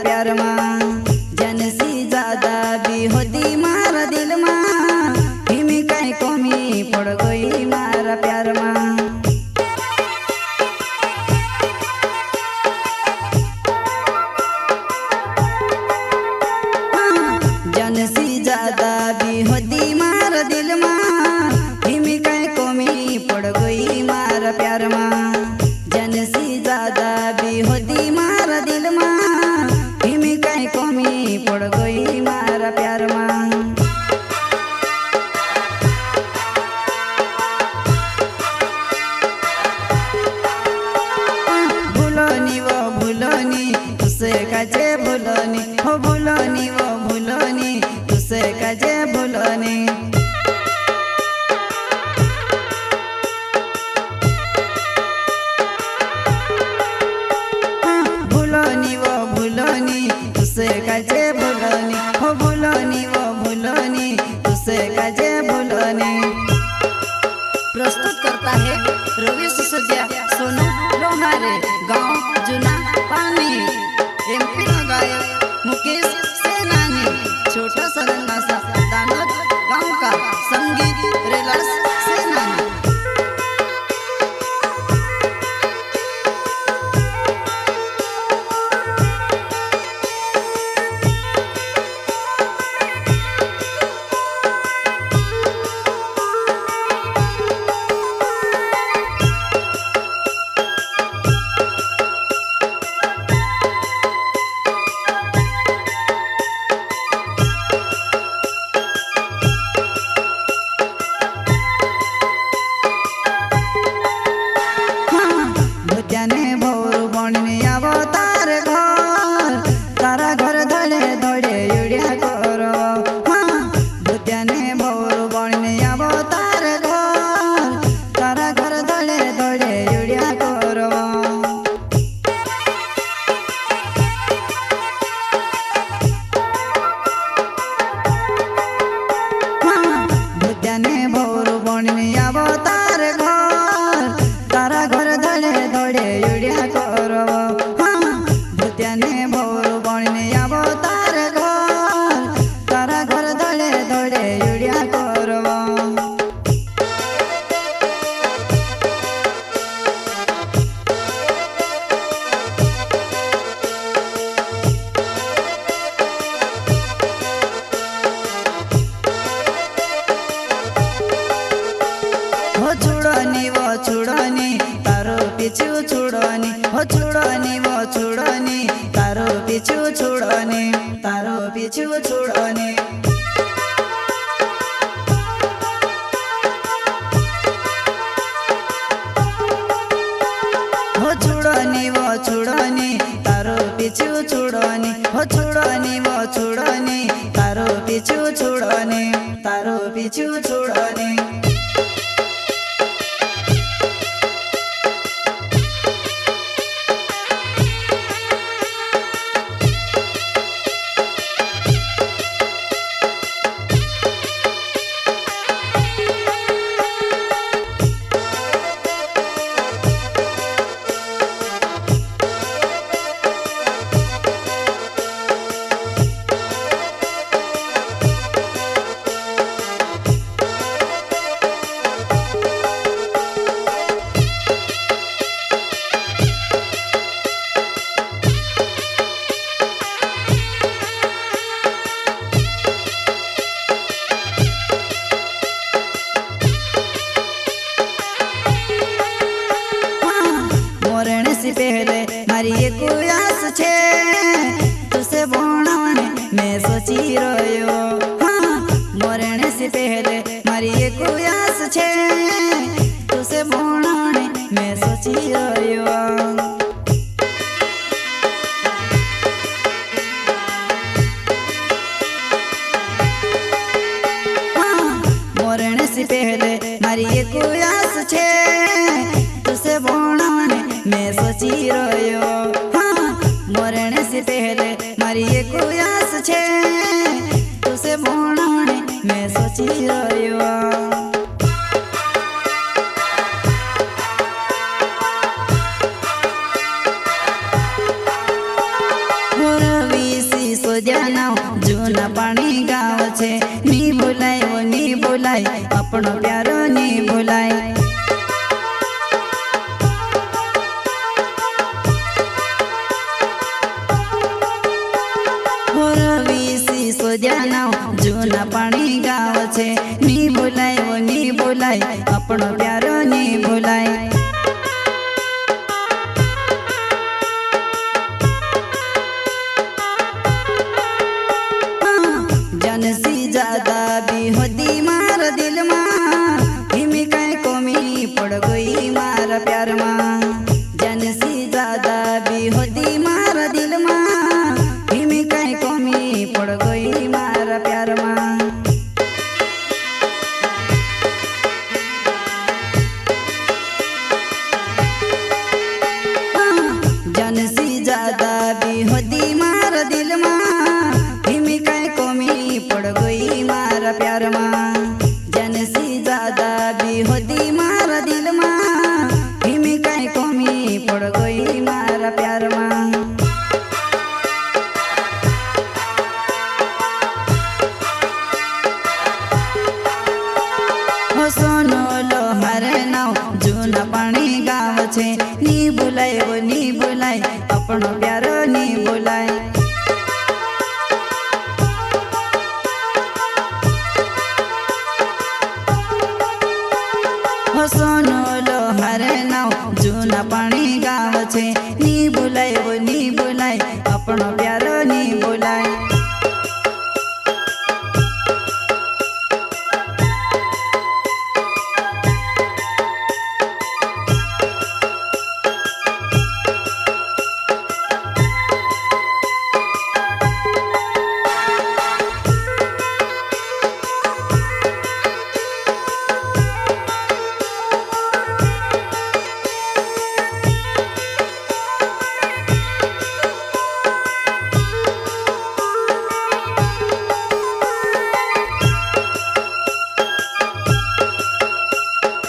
प्यार में जनसी ज्यादा भी होती मारा दिल में हिमी कहीं कमी पड़ गई मारा प्यार में जनसी ज्यादा भी होती मारा दिल में हिमी कहीं कमी पड़ गई मारा प्यार में जनसी ज्यादा भी होती मारा दिल में हिमी कहीं कमी पड़ गई मारा प्यार में भूलोनी वो भूलोनी तुसे कजे भूलोनी हो भूलोनी वो भूलोनी तुसे कजे भूलोनी भूलोनी वो भूलोनी तुसे कजे भूलोनी हो भूलोनी वो भूलोनी तुसे कजे भूलोनी। प्रस्तुत करता है रवि सिसोदिया सोनू लोहारे गांव जुना पानी एमपी का गायक मुकेश सेनानी छोटा सरंगा सा दानोद गांव का संगीत रिलास सेनानी। भूत्याने भोरू बणने आवो तार घर तारा घर धड़े धड़े युड़िया करो भूत्याने भोरू बणने आवो तार घर तारा घर धड़े धड़े युड़िया करो भूत्याने भोरू बणने आवो तार घर तारा घर धड़े धड़े युड़िया करो भूत्याने भोरू बणने आवो तार घर तारा घर धड़े धड़े युड़िया करो। हो छुड़नी वो छुड़नी तारो पीछू छुड़नी हो छुड़नी वो छुड़नी तारो पीछू छुड़नी तारो पीछू छुड़नी। हो छुड़नी वो छुड़नी तारो पीछू छुड़नी हो छुड़नी वो छुड़नी तारो पीछू छुड़नी तारो पीछू छुड़नी। मरण से पहले मारी एक आस छे तुसे भोणाने मैं सोची रह्यो मरण से पहले मारी एक आस छे तुसे भोणाने मैं सोची रह्यो। मरण से पहले मारी एक आस छे तुसे भोणाने मैं सोची रह्यो मरण से पहले मारी एक आस छे तुसे भोणाने मैं सोची रह्यो। रवि अपनो प्यारो नहीं भुलाए। जूना पानी गाव छे नी भुलाय वो नी भुलाय अपनो प्यारो नी भुलाय। जनसी ज्यादा भी होती मार दिल मां हिमी कई कोमी पड़ गई मार प्यार मां। जनसी ज्यादा भी होती मार दिल मां हिमी कई कोमी पड़ गई मार प्यार मां। जनसी ज्यादा भी होती मार दिल मां हिमी कई कोमी पड़ गई मार प्यार मां। जनसी ज्यादा भी होती मार दिल मां हिमी कई कोमी पड़ गई मार प्यार मां। सोनो लो हरे नाव जूना पानी गाव छे नी भुलाय वो नी भुलाय अपनो प्यारो नी भुलाय। सोनो लो हरे नाव जूना पानी गाव छे नी भुलाय वो नी भुलाय अपनो प्यारो